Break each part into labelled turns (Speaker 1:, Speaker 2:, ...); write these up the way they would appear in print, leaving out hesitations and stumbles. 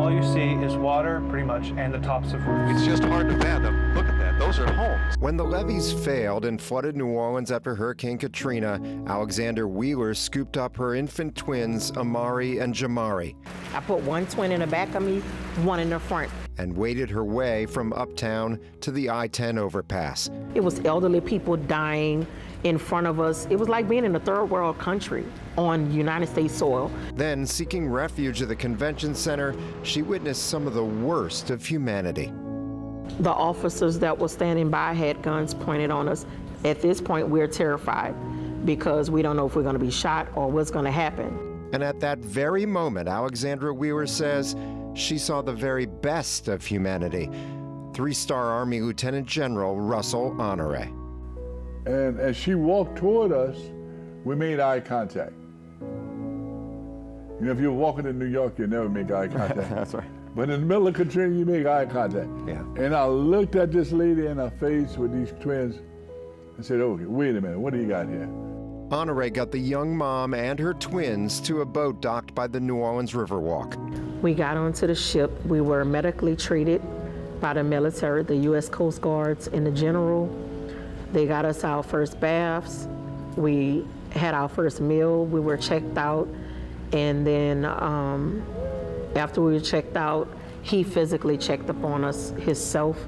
Speaker 1: all you see is water, pretty much, and the tops of roofs.
Speaker 2: It's just hard to fathom. Look at that. Those are homes.
Speaker 3: When the levees failed and flooded New Orleans after Hurricane Katrina, Alexander Wheeler scooped up her infant twins, Amari and Jamari,
Speaker 4: I put one twin in the back of me, one in the front.
Speaker 3: and waded her way from uptown to the I-10 overpass.
Speaker 4: It was elderly people dying in front of us. It was like being in a third world country on United States soil.
Speaker 3: Then, seeking refuge at the convention center, she witnessed some of the worst of humanity.
Speaker 4: The officers that were standing by had guns pointed on us. At this point, we're terrified because we don't know if we're going to be shot or what's going to happen.
Speaker 3: And at that very moment, Alexandra Wheeler says she saw the very best of humanity. Three-star Army Lieutenant General Russel Honoré.
Speaker 5: And as she walked toward us, we made eye contact. You know, if you're walking in New York, you never make eye contact.
Speaker 3: That's right.
Speaker 5: But in the middle of Katrina, you make eye contact.
Speaker 3: Yeah.
Speaker 5: And I looked at this lady in her face with these twins and said, okay, wait a minute, what do you got here?
Speaker 3: Honore got the young mom and her twins to a boat docked by the New Orleans Riverwalk.
Speaker 4: We got onto the ship. We were medically treated by the military, the U.S. Coast Guards, and the general. They got us our first baths. We had our first meal. We were checked out. And then after we were checked out, he physically checked upon us himself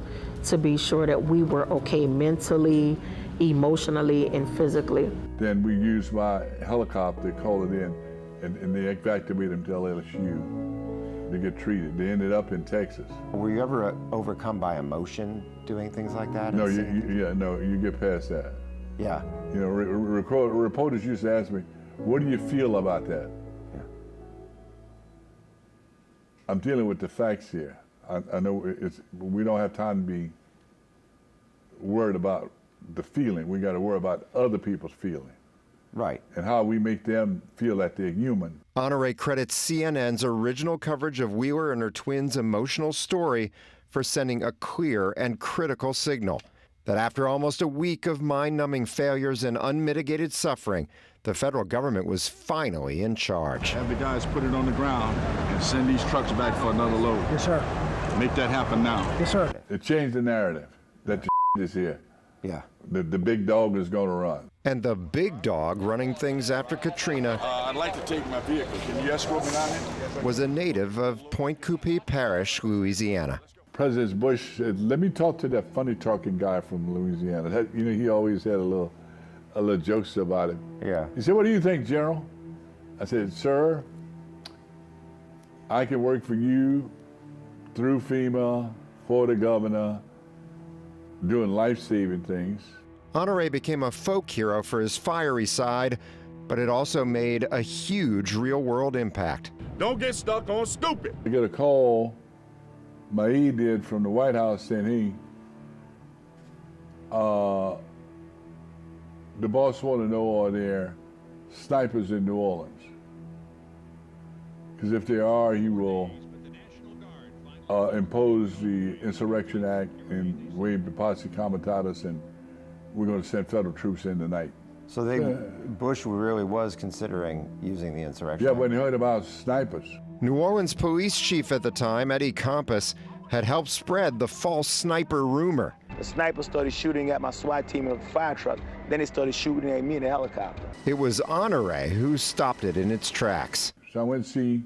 Speaker 4: to be sure that we were okay mentally, emotionally, and physically.
Speaker 5: Then we used my helicopter, called it in, and they evacuated them to LSU to get treated. They ended up in Texas.
Speaker 6: Were you ever overcome by emotion doing things like that?
Speaker 5: No, you get past that.
Speaker 6: Yeah.
Speaker 5: You know, reporters used to ask me, what do you feel about that?
Speaker 6: Yeah.
Speaker 5: I'm dealing with the facts here. I know we don't have time to be worried about the feeling. We got to worry about other people's feeling.
Speaker 6: Right.
Speaker 5: And how we make them feel that they're human.
Speaker 3: Honore credits CNN's original coverage of Wheeler and her twins' emotional story for sending a clear and critical signal that after almost a week of mind-numbing failures and unmitigated suffering, the federal government was finally in charge.
Speaker 7: Have the guys put it on the ground and send these trucks back for another load.
Speaker 1: Yes, sir.
Speaker 7: Make that happen now.
Speaker 1: Yes, sir.
Speaker 5: It changed the narrative that the is here.
Speaker 6: Yeah.
Speaker 5: The big dog is going to run.
Speaker 3: And the big dog running things after Katrina
Speaker 7: I'd like to take my vehicle. Can you escort me down here?
Speaker 3: was a native of Point Coupee Parish, Louisiana.
Speaker 5: President Bush said, let me talk to that funny talking guy from Louisiana. You know, he always had a little jokes about it.
Speaker 6: Yeah.
Speaker 5: He said, what do you think, General? I said, sir, I can work for you through FEMA, for the governor, doing life-saving things.
Speaker 3: Honore became a folk hero for his fiery side, but it also made a huge real-world impact.
Speaker 7: Don't get stuck on stupid.
Speaker 5: I get a call, my aide did, from the White House saying, hey, the boss want to know, are there snipers in New Orleans? Because if there are, he will impose the Insurrection Act and waive the posse comitatus, and we're going to send federal troops in tonight.
Speaker 6: So Bush really was considering using the insurrection.
Speaker 5: Yeah, when he heard about snipers.
Speaker 3: New Orleans police chief at the time, Eddie Compass, had helped spread the false sniper rumor.
Speaker 8: The sniper started shooting at my SWAT team in a fire truck. Then they started shooting at me in a helicopter.
Speaker 3: It was Honore who stopped it in its tracks.
Speaker 5: So I went to see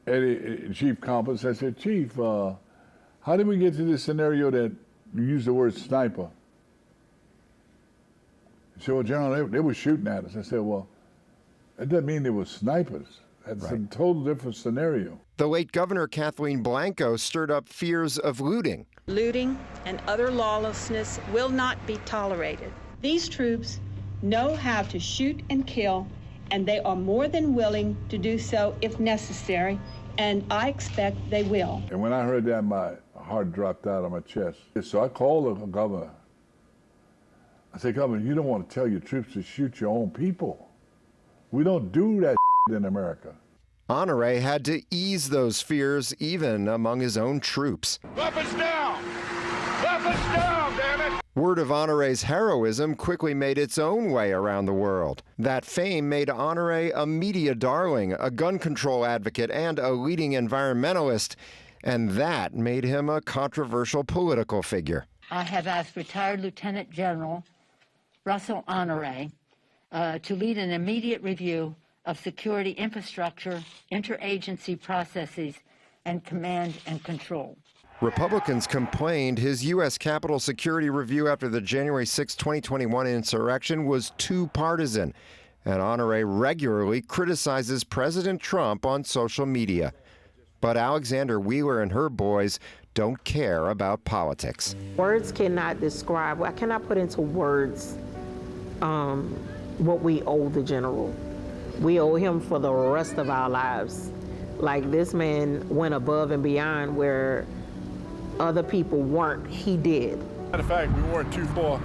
Speaker 5: Eddie, Chief Compass. I said, Chief, how did we get to this scenario that you used the word sniper? He said, well, General, they were shooting at us. I said, well, that doesn't mean they were snipers. That's a total different scenario.
Speaker 3: The late Governor Kathleen Blanco stirred up fears of looting.
Speaker 9: Looting and other lawlessness will not be tolerated. These troops know how to shoot and kill, and they are more than willing to do so if necessary, and I expect they will.
Speaker 5: And when I heard that, my heart dropped out of my chest. So I called the governor. I said, Governor, you don't want to tell your troops to shoot your own people. We don't do that in America.
Speaker 3: Honore had to ease those fears even among his own troops.
Speaker 7: Weapons down! Weapons down, damn it!
Speaker 3: Word of Honoré's heroism quickly made its own way around the world. That fame made Honoré a media darling, a gun control advocate, and a leading environmentalist. And that made him a controversial political figure.
Speaker 10: I have asked retired Lieutenant General Russel Honoré to lead an immediate review of security infrastructure, interagency processes, and command and control.
Speaker 3: Republicans complained his U.S. Capitol security review after the January 6, 2021 insurrection was too partisan, and Honoré regularly criticizes President Trump on social media. But Alexander Wheeler and her boys don't care about politics.
Speaker 4: Words cannot describe, I cannot put into words what we owe the general. We owe him for the rest of our lives. Like, this man went above and beyond where other people weren't. He did.
Speaker 7: Matter of fact, we weren't too far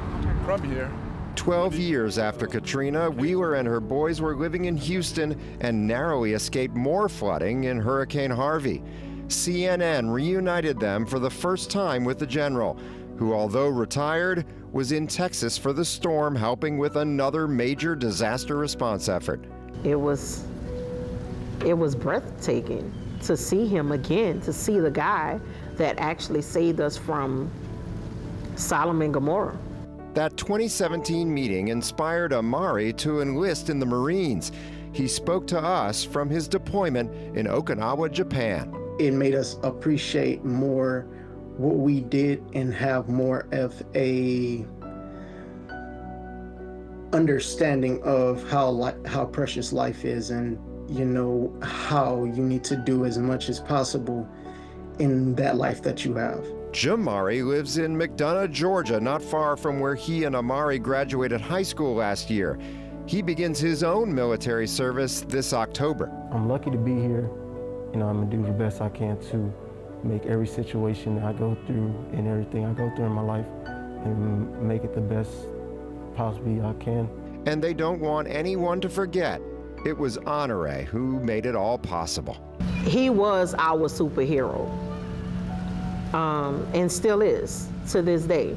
Speaker 7: from here.
Speaker 3: 12 years after Katrina, Wheeler and her boys were living in Houston and narrowly escaped more flooding in Hurricane Harvey. CNN reunited them for the first time with the general, who, although retired, was in Texas for the storm, helping with another major disaster response effort.
Speaker 4: It was breathtaking to see him again, to see the guy that actually saved us from Sodom and Gomorrah.
Speaker 3: That 2017 meeting inspired Amari to enlist in the Marines. He spoke to us from his deployment in Okinawa, Japan.
Speaker 11: It made us appreciate more what we did and have more of a understanding of how precious life is, and how you need to do as much as possible in that life that you have.
Speaker 3: Jamari lives in McDonough, Georgia, not far from where he and Amari graduated high school last year. He begins his own military service this October.
Speaker 12: I'm lucky to be here. I'm gonna do the best I can to make every situation I go through and everything I go through in my life and make it the best possibly I can.
Speaker 3: And they don't want anyone to forget, it was Honoré who made it all possible.
Speaker 4: He was our superhero, and still is to this day.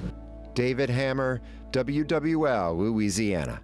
Speaker 3: David Hammer, WWL, Louisiana.